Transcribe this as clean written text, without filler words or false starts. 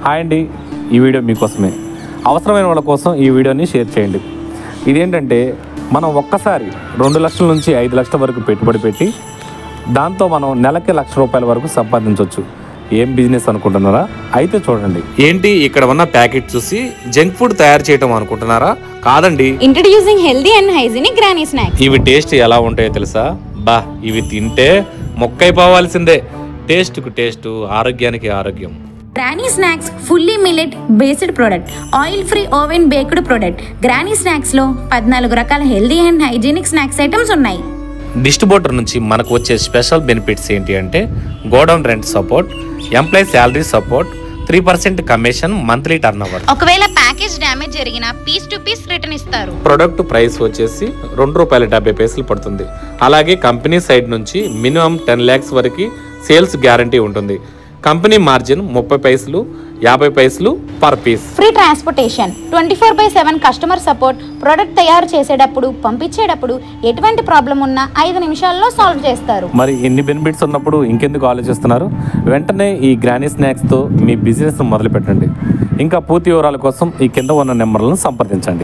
Hi అండి, ఈ video మీకోసమే. అవసరమైన వాళ్ళ కోసం ఈ వీడియోని షేర్ చేయండి. ఇదేంటంటే మనం ఒక్కసారి 2 లక్షల నుంచి 5 లక్షల వరకు పెట్టుబడి పెట్టి దాంతో మనం నెలకి ₹1,00,000 వరకు సంపాదించవచ్చు. ఏం బిజినెస్ అనుకుంటున్నారా? అయితే చూడండి. ఏంటి ఇక్కడ ఉన్న ప్యాకెట్ చూసి జంక్ ఫుడ్ తయారు చేయటం అనుకుంటున్నారా? కాదండి, introducing healthy and hygienic granny snacks. ఇవి టేస్ట్ ఎలా ఉంటాయో తెలుసా? ఇవి తింటే మొక్కైపోవాల్సిందే. టేస్ట్కు టేస్ట్, ఆరోగ్యానికి ఆరోగ్యం. Granny Snacks fully millet based product, oil free oven baked product. Granny Snacks లో 14 రకాల healthy and hygienic snacks items ఉన్నాయి. డిస్ట్రిబ్యూటర్ నుంచి మనకు వచ్చే స్పెషల్ బెనిఫిట్స్ ఏంటి అంటే godown rent support, employee salary support, 3% commission, monthly turnover. ఒకవేళ package damage జరిగినా పీస్ టు పీస్ రిటర్న్ ఇస్తారు. ప్రొడక్ట్ ప్రైస్ వచ్చేసి ₹2.70 పడుతుంది. అలాగే కంపెనీ సైడ్ నుంచి మినిమం 10 lakhs వరకు సేల్స్ గ్యారంటీ ఉంటుంది. కంపెనీ మార్జిన్ 30 పైసలు, 50 పైసలు per piece. Free transportation, 24/7 customer support. Product తయారు చేసేటప్పుడు, పంపించేటప్పుడు ఎటువంటి ప్రాబ్లం ఉన్నా 5 నిమిషాల్లో సాల్వ్ చేస్తారు. మరి ఇన్ని బెనిఫిట్స్ ఉన్నప్పుడు ఇంకెందుకు ఆలోచిస్తున్నారు? వెంటనే ఈ గ్రానీ స్నాక్స్తో మీ బిజినెస్ మొదలు పెట్టండి. ఇంకా పూర్తి వివరాల కోసం ఈ కింద ఉన్న నెంబర్లను సంప్రదించండి.